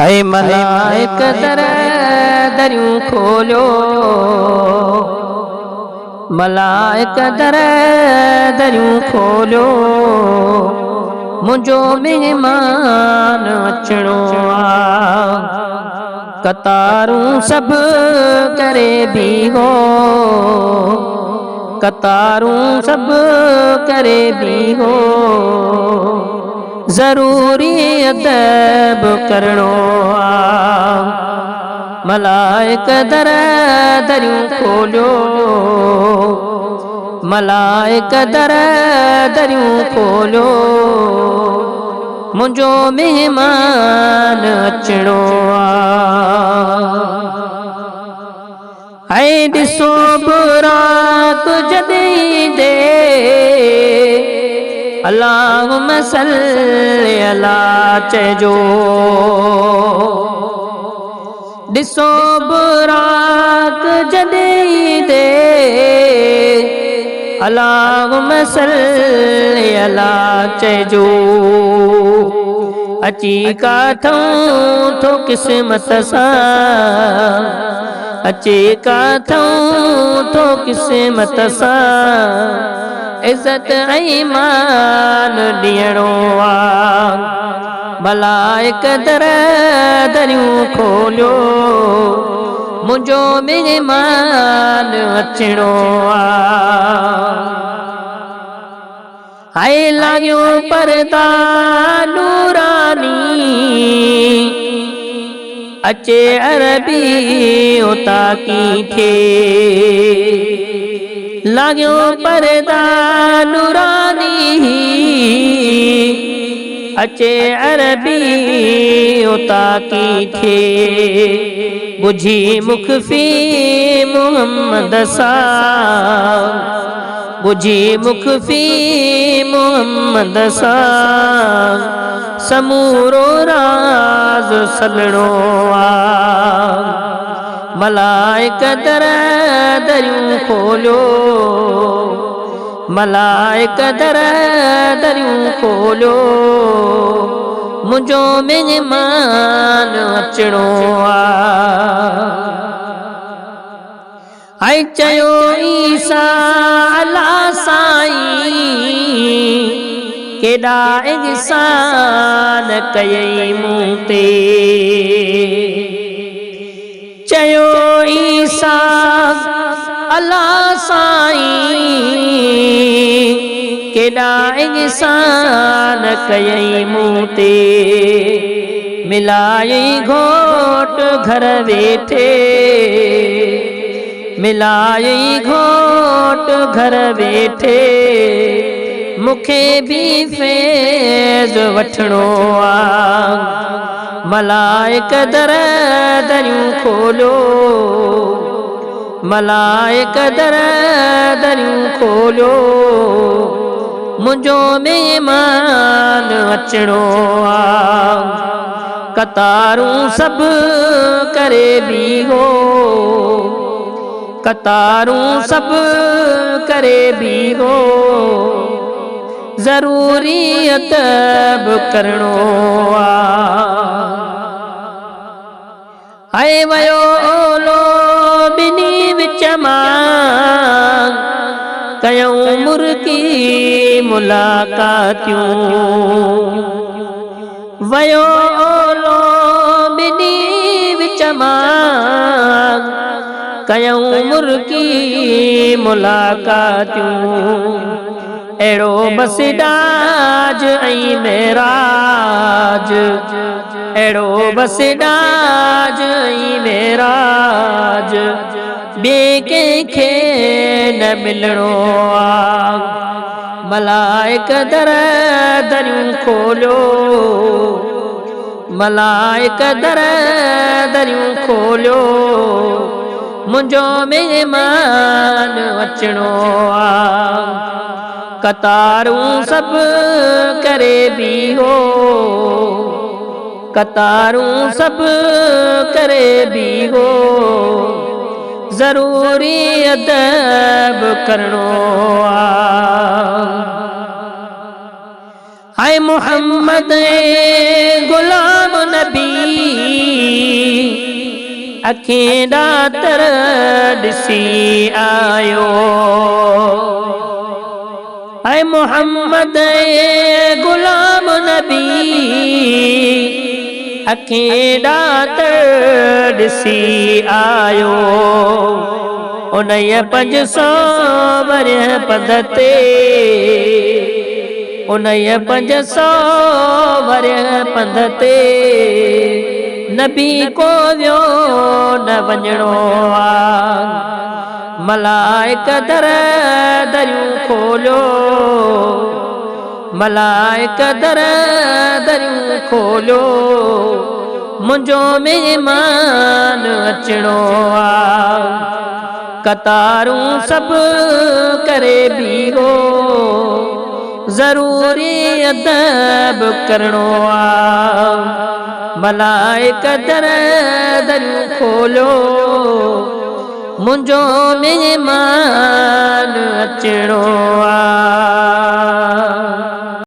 ऐ मलाइक दरियूं खोलियो, मलाइक दरियूं खोलियो, मुंहिंजो मेहमान अचणो आ। कतारूं सभु करे बीहो, कतारूं सभु करे बीहो, ज़रूरी अदब करणो आ। मलाइक दरियूं खोलियो, मलाइक दरियूं खोलियो, मुंहिंजो मेहमान अचणो आ। ऐं ॾिसो बुराक जॾहिं दे, अल्लाहुम्मा सल्ली अला चइजो। ॾिसो बुराक जॾहिं दे, अल्लाहुम्मा सल्ली अला चइजो। अची काथूं थो क़िस्मत सां, अची काथूं थो क़िस्मत सां, इज़त ऐं मान ॾियणो आ। मलाइक दरियूं खोलियो, मुंहिंजो मेहमान अचणो आ। हाय लागियो पर्दा नूरानी, अचे अरबी उताकी थे। लागियो पर्दा नूरानी, अचे अरबी उताकी थे। बुझी मुखफी मोहम्मद सां, बुझी मुखफी मोहम्मद सां, समूरो राज सलणो आ। मलाइक दरियूं खोलियो, मलाइक दरियूं खोलियो, मुंहिंजो मेहमान अचणो आ। ऐं चयो ईसा अला साईं, केॾा इहसान कयई मूं ते। चयो ईसा अला साईं, केॾा इहसान कयई मूं ते। मिलाई घोट घर वेठे, मिलाई घोट घर वेठे, मूंखे बि फैज़ वठणो आ। मलाइक दरियूं खोलियो, मलाइक दरियूं खोलियो, मुंहिंजो मेहमान अचणो आ। कतारूं सभु करे बीहो, कतारूं सभु करे बीहो, ज़रूरी अदब करणो आ। हाय वयो ओलो ॿिन्ही विच मां, कयूं मुर्गी मुलाक़ातियूं। वयो ओलो ॿिन्ही विच मां, कयूं मुर्गी मुलाक़ातियूं। अहिड़ो बसिडाज ऐं मेराज, अहिड़ो बसिडाज ऐं मेराज, ॿिए कंहिंखे न मिलणो आ। मलाइक दरियूं खोलियो, मलाइक दरियूं खोलियो, मुंहिंजो मेहमान अचणो आ। कतारूं सभु करे बीहो, कतारूं सभु करे बीहो, ज़रूरी अदब करणो आ। हाय मोहम्मद गुलाम नबी, अखिं ॾातर ॾिसी आयो। ऐं मोहम्मद गुलाम नबी अखिं ॾातर ॾिसी आयो। उन्हीअ 500 वरियं पंध ते, उन्हीअ 500 वरियं पंध ते नबी को वियो न वञिणो आ। मलाइक दर दरियूं खोलियो, मलाइक दर दरियूं खोलियो, मुंहिंजो महिमान अचिणो आ। कतारूं सभु करे बीहो, ज़रूरी अदब करणो आ। मलाइक दर दरियूं खोलियो, मुंहिंजो महिमान अचिणो आ।